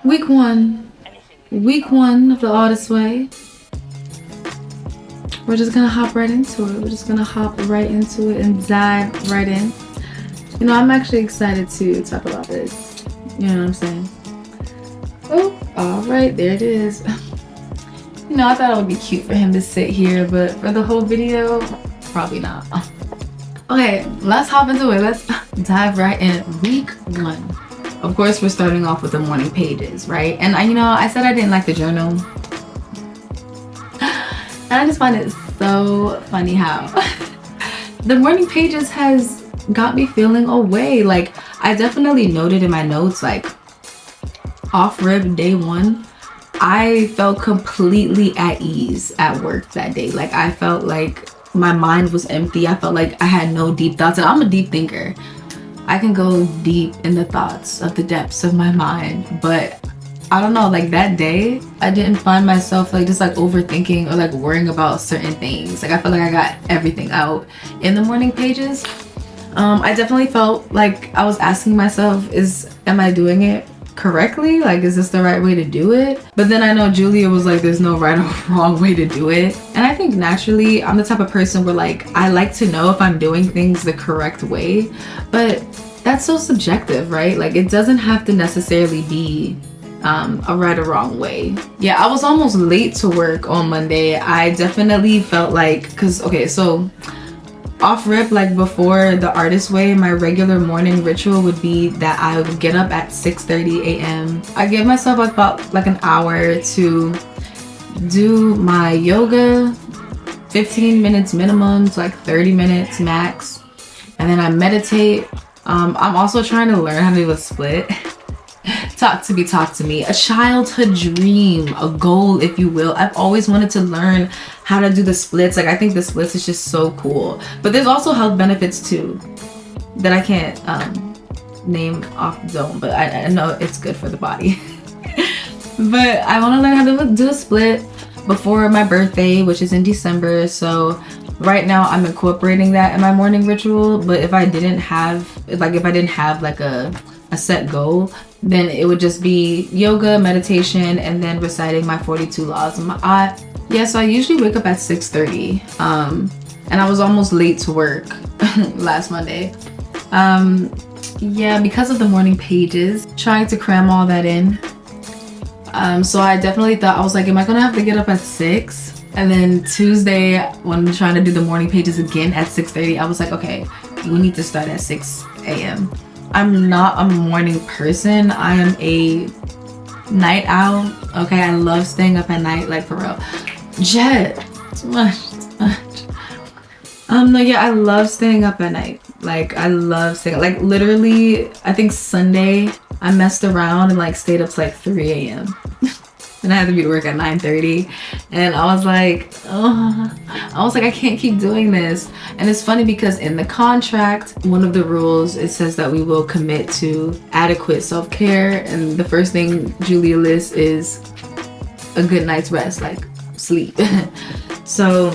Week one. Week one of the Artist Way. We're just gonna hop right into it. We're just gonna hop right into it and dive right in. You know, I'm actually excited to talk about this. You know what I'm saying? Oh, all right, there it is. You know, I thought it would be cute for him to sit here, but for the whole video, probably not. Okay, let's hop into it. Let's dive right in. Week one. Of course, we're starting off with the morning pages, right? And I said I didn't like the journal. And I just find it so funny how the morning pages has got me feeling away. Like, I definitely noted in my notes, like, off rip day one, I felt completely at ease at work that day. Like, I felt like my mind was empty. I felt like I had no deep thoughts. And I'm a deep thinker. I can go deep in the thoughts of the depths of my mind. But I don't know, like that day, I didn't find myself like just like overthinking or like worrying about certain things. Like I felt like I got everything out in the morning pages. I definitely felt like I was asking myself, am I doing it correctly? Like, is this the right way to do it? But then I know Julia was like, there's no right or wrong way to do it. And I think naturally I'm the type of person where like I like to know if I'm doing things the correct way, but that's so subjective, right? Like it doesn't have to necessarily be a right or wrong way. Yeah, I was almost late to work on Monday. I definitely felt like, so off rip, like before the Artist Way, my regular morning ritual would be that I would get up at 6:30 a.m. I give myself about like an hour to do my yoga, 15 minutes minimum to like 30 minutes max, and then I meditate. I'm also trying to learn how to do a split. Talk to me. A childhood dream, a goal, if you will. I've always wanted to learn how to do the splits. Like I think the splits is just so cool. But there's also health benefits too that I can't name off the dome, but I know it's good for the body. But I want to learn how to do a split before my birthday, which is in December. So right now I'm incorporating that in my morning ritual. But if I didn't have like a set goal, then it would just be yoga, meditation, and then reciting my 42 laws. So I usually wake up at 6:30, and I was almost late to work last Monday. Because of the morning pages, trying to cram all that in. So I definitely thought, I was like, am I gonna have to get up at 6? And then Tuesday, when I'm trying to do the morning pages again at 6:30, I was like, okay, we need to start at 6 a.m. I'm not a morning person. I am a night owl. Okay, I love staying up at night, like for real. Jet, too much. I love staying up at night. Like I love staying, like literally, I think Sunday I messed around and like stayed up to like 3 a.m. And I had to be to work at 9:30, and I was like, I can't keep doing this. And it's funny because in the contract, one of the rules, it says that we will commit to adequate self-care, and the first thing Julia lists is a good night's rest, like sleep. So,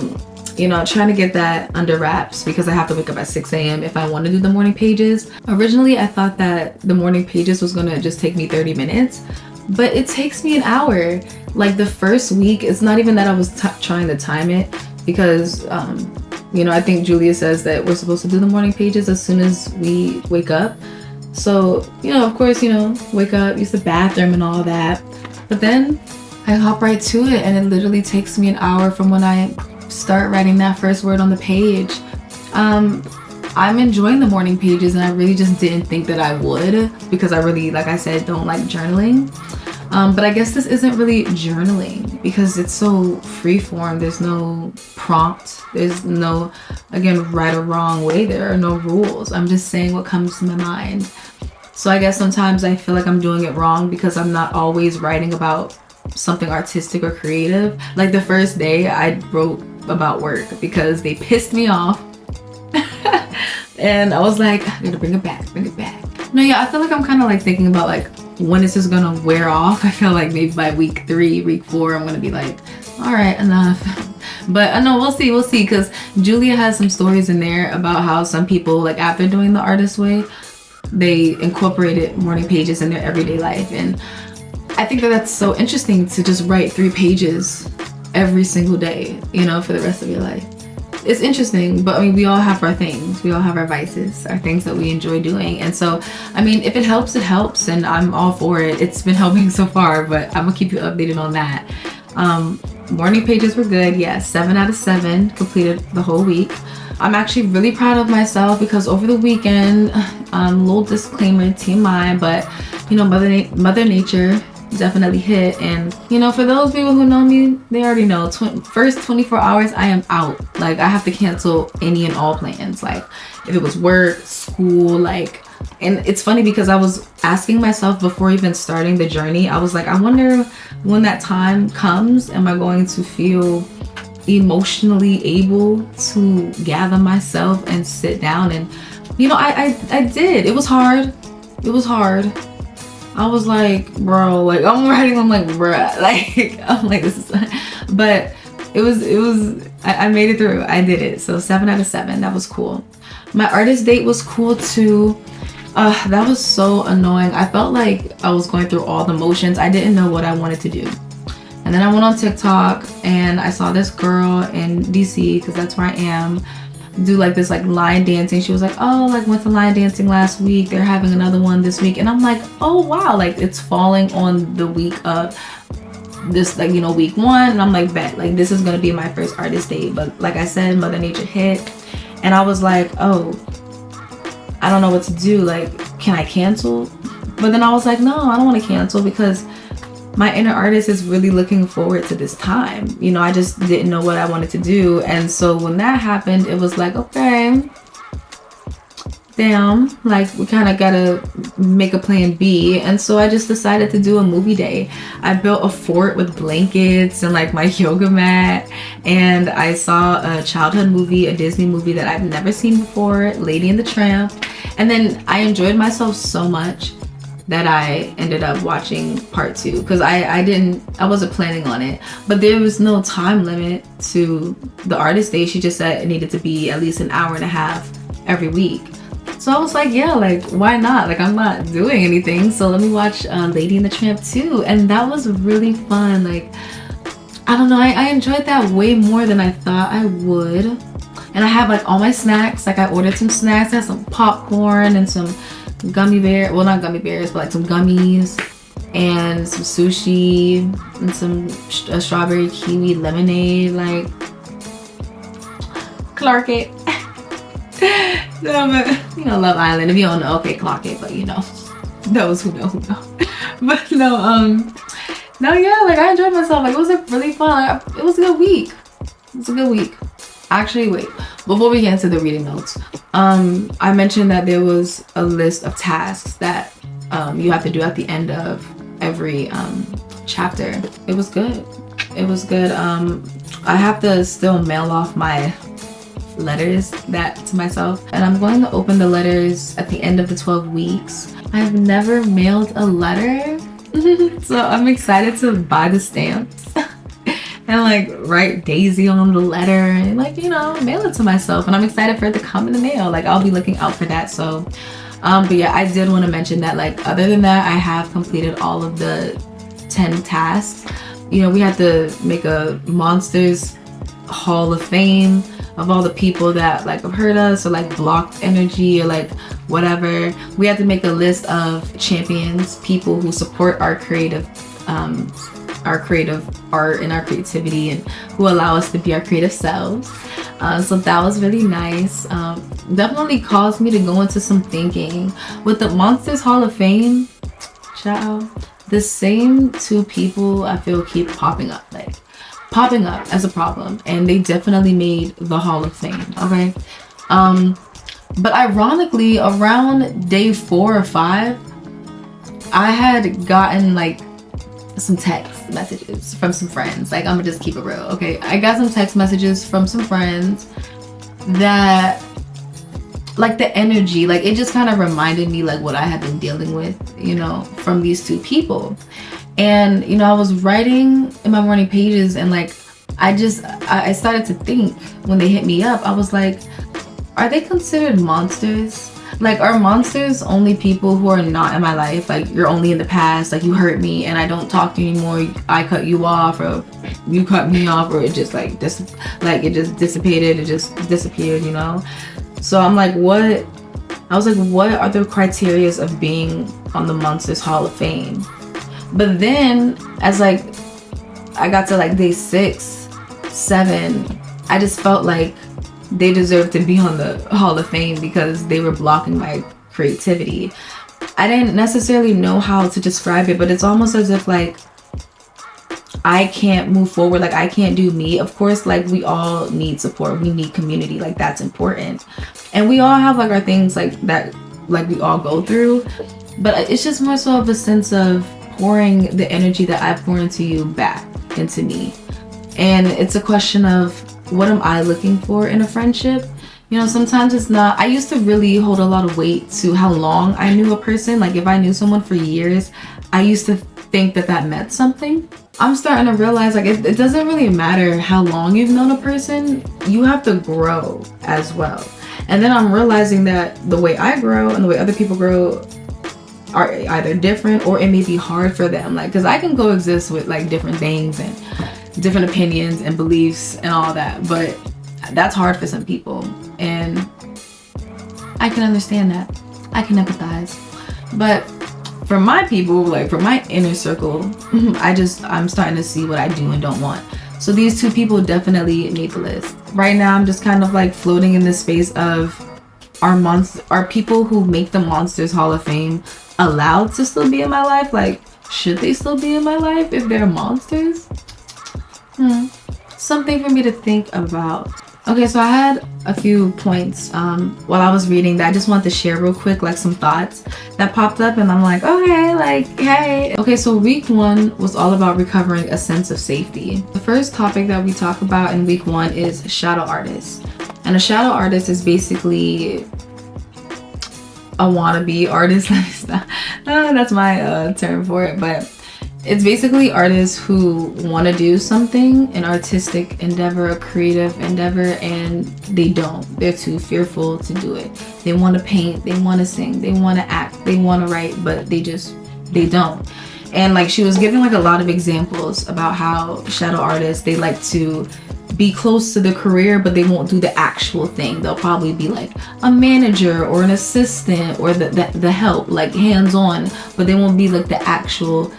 trying to get that under wraps because I have to wake up at 6 a.m. if I want to do the morning pages. Originally, I thought that the morning pages was gonna just take me 30 minutes. But it takes me an hour. Like the first week, it's not even that I was trying to time it because, I think Julia says that we're supposed to do the morning pages as soon as we wake up. So, of course, wake up, use the bathroom and all that. But then I hop right to it, and it literally takes me an hour from when I start writing that first word on the page. I'm enjoying the morning pages, and I really just didn't think that I would because I really, like I said, don't like journaling. But I guess this isn't really journaling because it's so freeform. There's no prompt. There's no, again, right or wrong way. There are no rules. I'm just saying what comes to my mind. So I guess sometimes I feel like I'm doing it wrong because I'm not always writing about something artistic or creative. Like the first day I wrote about work because they pissed me off. And I was like, I gotta bring it back. I feel like I'm kind of like thinking about like, when is this gonna wear off? I feel like maybe by week 3, week 4, I'm gonna be like, all right, enough. But I know we'll see, because Julia has some stories in there about how some people, like after doing the Artist Way, they incorporated morning pages in their everyday life. And I think that that's so interesting to just write 3 pages every single day, you know, for the rest of your life. It's interesting, but I mean, we all have our things. We all have our vices, our things that we enjoy doing. And so, I mean, if it helps, it helps, and I'm all for it. It's been helping so far, but I'm gonna keep you updated on that. Morning pages were good. Yes, 7 out of 7 completed the whole week. I'm actually really proud of myself because over the weekend, little disclaimer, TMI, but you know, Mother Nature definitely hit. And you know, for those people who know me, they already know first 24 hours I am out. Like, I have to cancel any and all plans, like if it was work, school, like. And it's funny because I was asking myself before even starting the journey, I was like, I wonder when that time comes, am I going to feel emotionally able to gather myself and sit down? And you know, I did. It was hard. I was like, bro, like I'm writing, I'm like, bruh, like I'm like, this is, but it was I made it through. I did it. So 7 out of 7. That was cool. My artist date was cool too. That was so annoying. I felt like I was going through all the motions. I didn't know what I wanted to do. And then I went on TikTok and I saw this girl in DC, because that's where I am, do like this like line dancing. She was like, oh, like went to line dancing last week, they're having another one this week. And I'm like, oh wow, like it's falling on the week of this, like, you know, week 1. And I'm like, bet, like this is gonna be my first artist date. But like I said, Mother Nature hit, and I was like, oh, I don't know what to do. Like, can I cancel? But then I was like, no, I don't want to cancel, because my inner artist is really looking forward to this time. You know, I just didn't know what I wanted to do. And so when that happened, it was like, okay, damn, like we kind of gotta make a plan B. And so I just decided to do a movie day. I built a fort with blankets and like my yoga mat, and I saw a childhood movie, a Disney movie that I've never seen before, Lady and the Tramp. And then I enjoyed myself so much that I ended up watching part 2, because I wasn't planning on it, but there was no time limit to the artist day. She just said it needed to be at least an hour and a half every week. So I was like, yeah, like why not? Like I'm not doing anything, so let me watch Lady and the Tramp 2. And that was really fun. Like, I don't know, I enjoyed that way more than I thought I would. And I had like all my snacks. Like I ordered some snacks. I had some popcorn and some gummy bear, well not gummy bears, but like some gummies and some sushi and some strawberry kiwi lemonade, like Clark it. No, but you know, Love Island, if you don't know, okay, clock it, but you know, those who know. But no, yeah, like I enjoyed myself. Like it was like really fun. Like, it was a good week. Actually, wait, before we get into the reading notes, I mentioned that there was a list of tasks that you have to do at the end of every chapter. It was good. I have to still mail off my letters to myself, and I'm going to open the letters at the end of the 12 weeks. I've never mailed a letter, so I'm excited to buy the stamps and like write Daisy on the letter and like, you know, mail it to myself. And I'm excited for it to come in the mail. Like I'll be looking out for that. So but yeah, I did want to mention that, like, other than that, I have completed all of the 10 tasks. You know, we had to make a Monsters Hall of Fame of all the people that like have hurt us or like blocked energy or like whatever. We had to make a list of champions, people who support our creative art and our creativity, and who allow us to be our creative selves. So that was really nice. Definitely caused me to go into some thinking. With the Monsters Hall of Fame, child, the same 2 people I feel keep popping up as a problem, and they definitely made the Hall of Fame. Okay, but ironically, around day 4 or 5, I had gotten like some text messages from some friends. Like, I'm gonna just keep it real, okay? I got some text messages from some friends that, like, the energy, like, it just kind of reminded me like what I had been dealing with, you know, from these 2 people. And you know, I was writing in my morning pages, and like I started to think when they hit me up, I was like, are they considered monsters? Like, are monsters only people who are not in my life? Like, you're only in the past, like you hurt me and I don't talk to you anymore, I cut you off, or you cut me off, or it just like it just dissipated, it just disappeared, you know? So I'm like, what? I was like, what are the criterias of being on the Monsters Hall of Fame? But then as like I got to like day 6, 7, I just felt like they deserved to be on the Hall of Fame because they were blocking my creativity. I didn't necessarily know how to describe it, but it's almost as if like I can't move forward, like I can't do me. Of course, like we all need support, we need community, like that's important. And we all have like our things like that, like we all go through. But it's just more so of a sense of pouring the energy that I pour into you back into me. And it's a question of, what am I looking for in a friendship? You know, sometimes it's not. I used to really hold a lot of weight to how long I knew a person. Like if I knew someone for years, I used to think that that meant something. I'm starting to realize like it doesn't really matter how long you've known a person, you have to grow as well. And then I'm realizing that the way I grow and the way other people grow are either different, or it may be hard for them. Like, because I can coexist with like different things and different opinions and beliefs and all that, but that's hard for some people, and I can understand that. I can empathize. But for my people, like for my inner circle, I'm starting to see what I do and don't want. So these two people definitely made the list. Right now I'm just kind of like floating in this space of, are people who make the Monsters Hall of Fame allowed to still be in my life? Like, should they still be in my life if they're monsters? Something for me to think about. Okay, so I had a few points while I was reading that I just wanted to share real quick, like some thoughts that popped up, and I'm like, okay, like, hey. Okay, so week 1 was all about recovering a sense of safety. The first topic that we talk about in week 1 is shadow artists. And a shadow artist is basically a wannabe artist. That's my term for it, but it's basically artists who want to do something, an artistic endeavor, a creative endeavor, and they don't. They're too fearful to do it. They want to paint, they want to sing, they want to act, they want to write, but they don't. And like she was giving like a lot of examples about how shadow artists, they like to be close to the career, but they won't do the actual thing. They'll probably be like a manager or an assistant or the help, like hands-on, but they won't be like the actual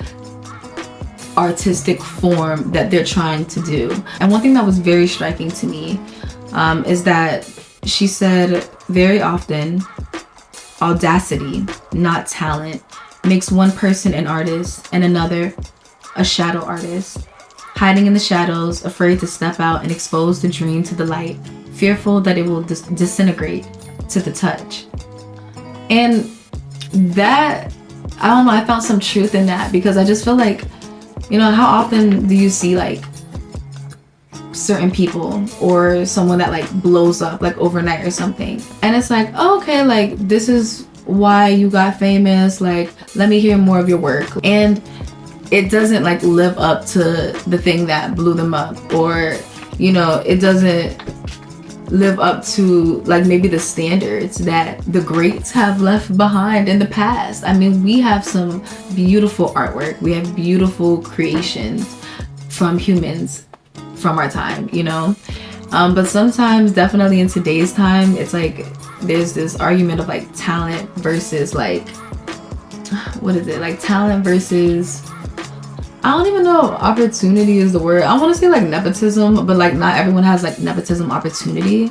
artistic form that they're trying to do. And one thing that was very striking to me is that she said very often audacity, not talent, makes one person an artist and another a shadow artist, hiding in the shadows, afraid to step out and expose the dream to the light, fearful that it will disintegrate to the touch. And that, I don't know, I found some truth in that, because I just feel like, you know, how often do you see like certain people or someone that like blows up like overnight or something, and it's like, oh, okay, like this is why you got famous, like let me hear more of your work, and it doesn't like live up to the thing that blew them up, or you know, it doesn't live up to like maybe the standards that the greats have left behind in the past. I mean, we have some beautiful artwork, we have beautiful creations from humans from our time, you know, but sometimes, definitely in today's time, it's like there's this argument of like talent versus like, what is it, like talent versus, I don't even know if opportunity is the word. I want to say like nepotism, but like not everyone has like nepotism opportunity.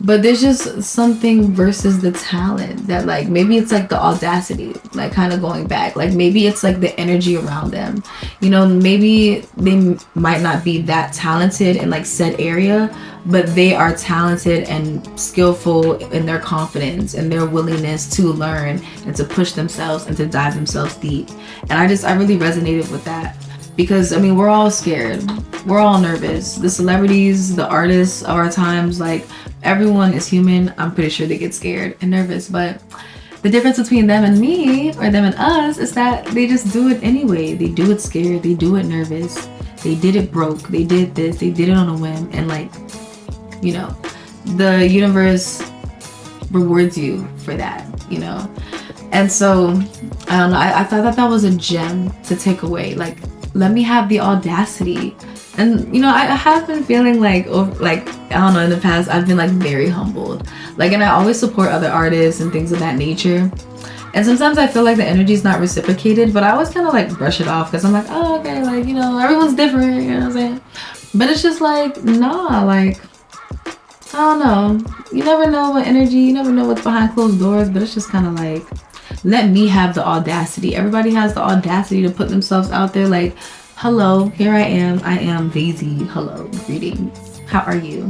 But there's just something versus the talent that like, maybe it's like the audacity, like kind of going back. Like maybe it's like the energy around them. You know, maybe they might not be that talented in like said area, but they are talented and skillful in their confidence and their willingness to learn and to push themselves and to dive themselves deep. And I really resonated with that, because I mean, we're all scared, we're all nervous. The celebrities, the artists of our times, like everyone is human. I'm pretty sure they get scared and nervous, but the difference between them and me, or them and us, is that they just do it anyway. They do it scared, they do it nervous, they did it broke, they did this, they did it on a whim, and like, you know, the universe rewards you for that, you know? And so, I don't know, I thought that that was a gem to take away. Like, let me have the audacity. And, you know, I have been feeling like, I don't know, in the past, I've been like very humbled. Like, and I always support other artists and things of that nature. And sometimes I feel like the energy is not reciprocated, but I always kind of like brush it off because I'm like, oh, okay, like, you know, everyone's different, you know what I'm saying? But it's just like, nah, like, I don't know. You never know what energy, you never know what's behind closed doors, but it's just kind of like, let me have the audacity. Everybody has the audacity to put themselves out there like, hello, here I am Daisy, hello, greetings, how are you?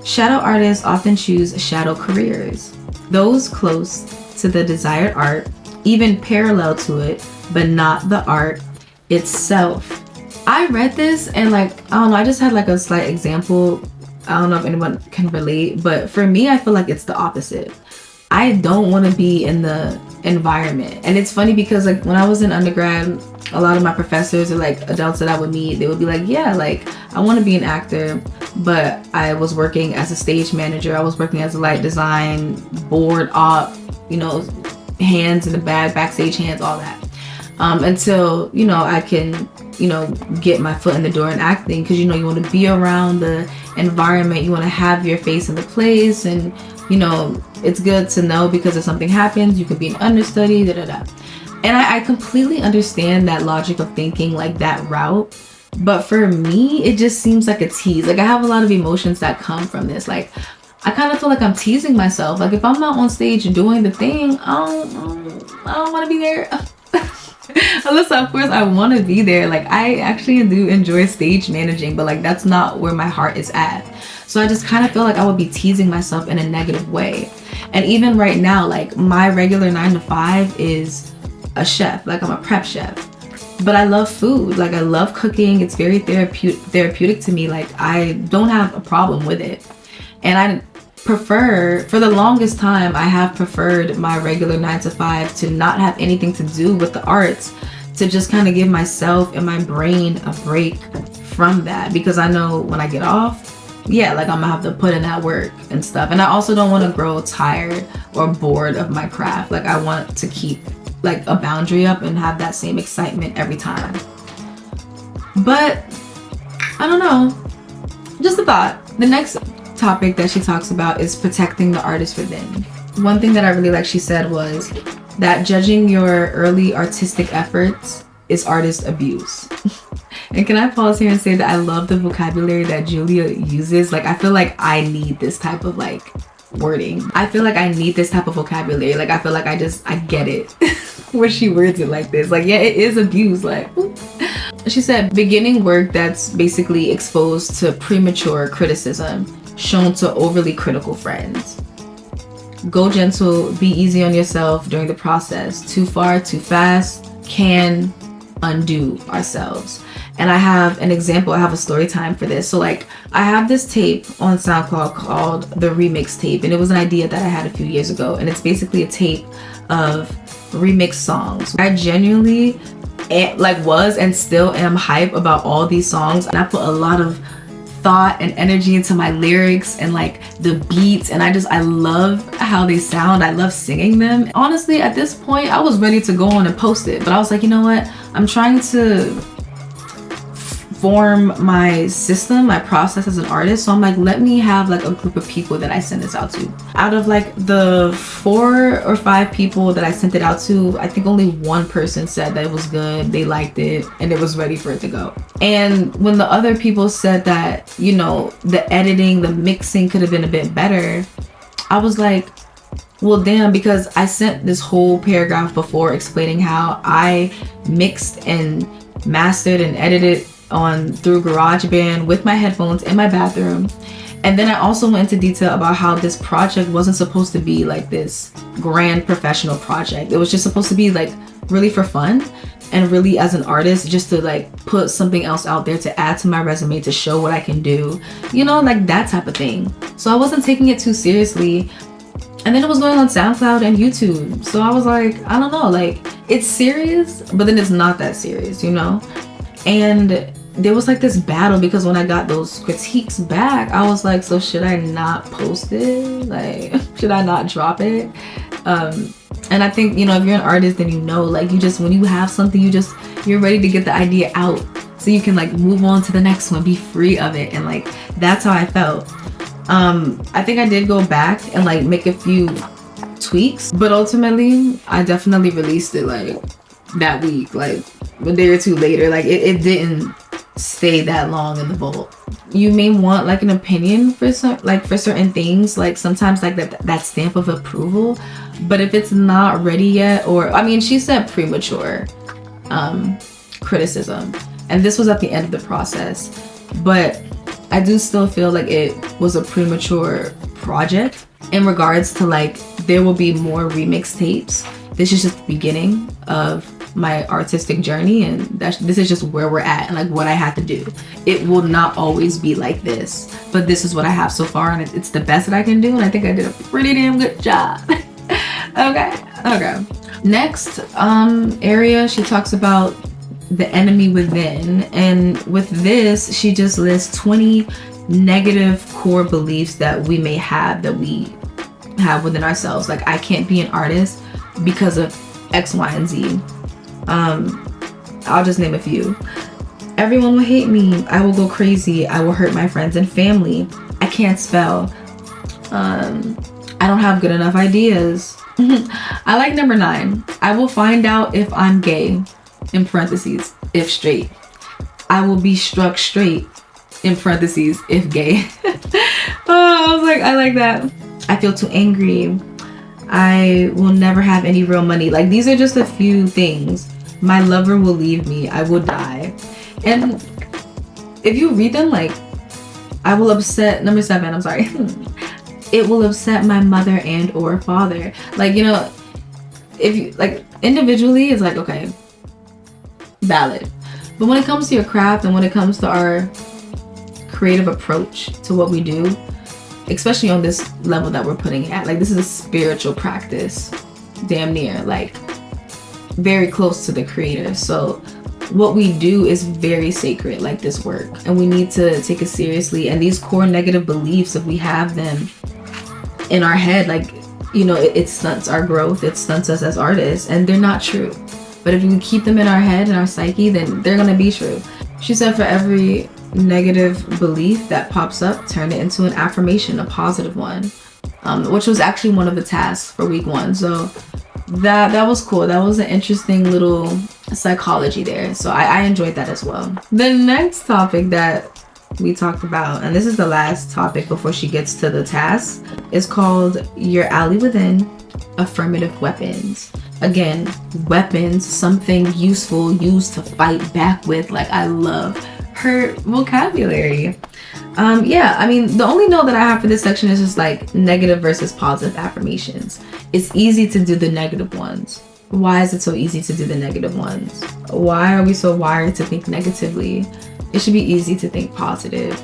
Shadow artists often choose shadow careers, those close to the desired art, even parallel to it, but not the art itself. I read this and like, I don't know, I just had like a slight example. I don't know if anyone can relate, but for me, I feel like it's the opposite. I don't want to be in the environment. And it's funny because like when I was in undergrad, a lot of my professors or like adults that I would meet, they would be like, yeah, like I want to be an actor, but I was working as a stage manager. I was working as a light design, board op, you know, hands in the bag, backstage hands, all that. Until, you know, I can, you know, get my foot in the door in acting, because, you know, you want to be around the environment, you want to have your face in the place, and, you know, it's good to know because if something happens, you could be an understudy, And I completely understand that logic of thinking like that route. But for me, it just seems like a tease. Like I have a lot of emotions that come from this. Like I kind of feel like I'm teasing myself. Like if I'm not on stage doing the thing, I don't want to be there. Unless of course I want to be there. Like I actually do enjoy stage managing, but like that's not where my heart is at. So I just kind of feel like I would be teasing myself in a negative way. And even right now, like my regular 9 to 5 is a chef. Like I'm a prep chef. But I love food. Like I love cooking. It's very therapeutic to me. Like I don't have a problem with it. And I prefer, for the longest time, I have preferred my regular 9 to 5 to not have anything to do with the arts, to just kind of give myself and my brain a break from that, because I know when I get off, yeah, like I'm gonna have to put in that work and stuff. And I also don't want to grow tired or bored of my craft. Like I want to keep like a boundary up and have that same excitement every time. But I don't know, just a thought. The next topic that she talks about is protecting the artist within. One thing that I really like she said was that judging your early artistic efforts is artist abuse. And can I pause here and say that I love the vocabulary that Julia uses. Like I feel like I need this type of like wording. I feel like I need this type of vocabulary. Like I feel like I get it when she words it like this. Like yeah, it is abuse. Like she said, beginning work that's basically exposed to premature criticism shown to overly critical friends. Go gentle, be easy on yourself during the process. Too far, too fast can undo ourselves. And I have an example, I have a story time for this. So like I have this tape on SoundCloud called the Remix Tape, and it was an idea that I had a few years ago, and it's basically a tape of remix songs. I genuinely like was and still am hype about all these songs, and I put a lot of thought and energy into my lyrics and like the beats, and I love how they sound. I love singing them. Honestly, at this point I was ready to go on and post it, but I was like, you know what, I'm trying to form my system, my process as an artist. So I'm like, let me have like a group of people that I send this out to. Out of like the 4 or 5 people that I sent it out to, I think only one person said that it was good, they liked it, and it was ready for it to go. And when the other people said that, you know, the editing, the mixing could have been a bit better, I was like, well damn, because I sent this whole paragraph before explaining how I mixed and mastered and edited through GarageBand with my headphones in my bathroom. And then I also went into detail about how this project wasn't supposed to be like this grand professional project. It was just supposed to be like really for fun, and really as an artist, just to like put something else out there to add to my resume, to show what I can do, you know, like that type of thing. So I wasn't taking it too seriously. And then it was going on SoundCloud and YouTube. So I was like, I don't know, like it's serious, but then it's not that serious, you know? And there was like this battle, because when I got those critiques back, I was like, so should I not post it? Like, should I not drop it? And I think, you know, if you're an artist, then you know, like, you just, when you have something, you're ready to get the idea out so you can like move on to the next one, be free of it. And like, that's how I felt. I think I did go back and like make a few tweaks, but ultimately I definitely released it like that week, like a day or two later. Like it didn't stay that long in the vault. You may want like an opinion for certain things, like sometimes like that stamp of approval, but if it's not ready yet, or I mean, she said premature criticism, and this was at the end of the process, but I do still feel like it was a premature project in regards to like there will be more remix tapes. This is just the beginning of my artistic journey, and this is just where we're at and like what I had to do. It will not always be like this, but this is what I have so far, and it's the best that I can do, and I think I did a pretty damn good job. Okay. Next area, she talks about the enemy within, and with this she just lists 20 negative core beliefs that we may have, that we have within ourselves. Like, I can't be an artist because of X, Y, and Z. I'll just name a few. Everyone will hate me. I will go crazy. I will hurt my friends and family. I can't spell. I don't have good enough ideas. I like number 9. I will find out if I'm gay, in parentheses, if straight. I will be struck straight, in parentheses, if gay. I was like, I like that. I feel too angry. I will never have any real money. Like, these are just a few things. My lover will leave me. I will die. And if you read them, like, I will upset, number 7, I'm sorry. It will upset my mother and or father. Like, you know, if you, like, individually, it's like, okay, valid. But when it comes to your craft and when it comes to our creative approach to what we do, especially on this level that we're putting it at, like, this is a spiritual practice, damn near, like, very close to the creator. So what we do is very sacred, like this work, and we need to take it seriously. And these core negative beliefs, if we have them in our head, like, you know, it stunts our growth, it stunts us as artists, and they're not true. But if we keep them in our head and our psyche, then they're gonna be true. She said for every negative belief that pops up, turn it into an affirmation, a positive one, which was actually one of the tasks for week 1. So that was cool. That was an interesting little psychology there. So I enjoyed that as well. The next topic that we talked about, and this is the last topic before she gets to the task, is called Your Ally Within, Affirmative Weapons. Again, weapons, something useful used to fight back with. Like, I love her vocabulary. Yeah, I mean, the only note that I have for this section is just like negative versus positive affirmations. It's easy to do the negative ones. Why is it so easy to do the negative ones? Why are we so wired to think negatively? It should be easy to think positive.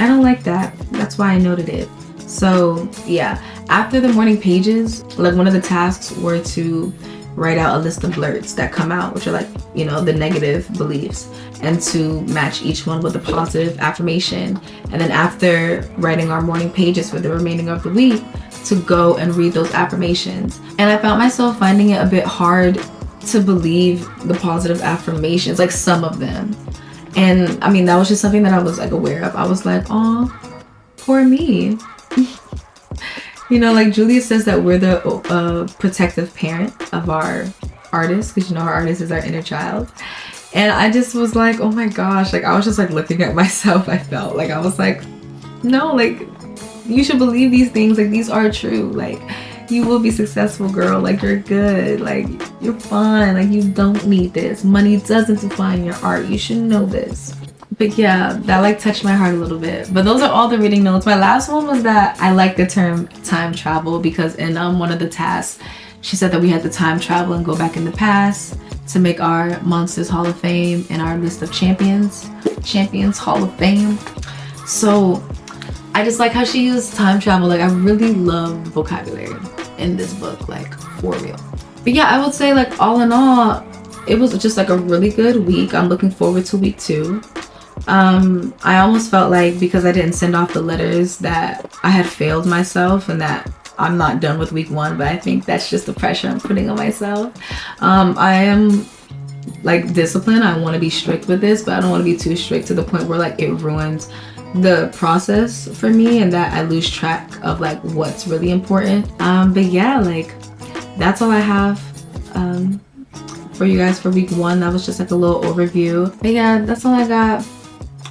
I don't like that. That's why I noted it. So yeah, after the morning pages, like, one of the tasks were to write out a list of blurts that come out, which are like, you know, the negative beliefs, and to match each one with a positive affirmation. And then after writing our morning pages for the remaining of the week, to go and read those affirmations. And I found myself finding it a bit hard to believe the positive affirmations, like some of them. And I mean, that was just something that I was like aware of. I was like, oh, poor me. You know, like Julia says that we're the protective parent of our artists, because, you know, our artist is our inner child. And I just was like, oh my gosh, like, I was just like looking at myself. I felt like I was like, no, like, you should believe these things. Like, these are true. Like, you will be successful, girl. Like, you're good. Like, you're fine. Like, you don't need this. Money doesn't define your art. You should know this. But yeah, that like touched my heart a little bit. But those are all the reading notes. My last one was that I like the term time travel, because in one of the tasks, she said that we had to time travel and go back in the past to make our Monsters Hall of Fame and our list of champions Hall of Fame. So I just like how she used time travel. Like, I really love the vocabulary in this book, like, for real. But yeah, I would say, like, all in all, it was just like a really good week. I'm looking forward to week 2. I almost felt like because I didn't send off the letters that I had failed myself and that I'm not done with week 1, but I think that's just the pressure I'm putting on myself. I am like disciplined. I want to be strict with this, but I don't want to be too strict to the point where like it ruins the process for me and that I lose track of like what's really important. But yeah, like that's all I have for you guys for week 1. That was just like a little overview. But yeah, that's all I got.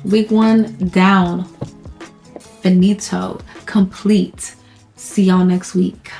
Week 1 down, finito, complete. See y'all next week.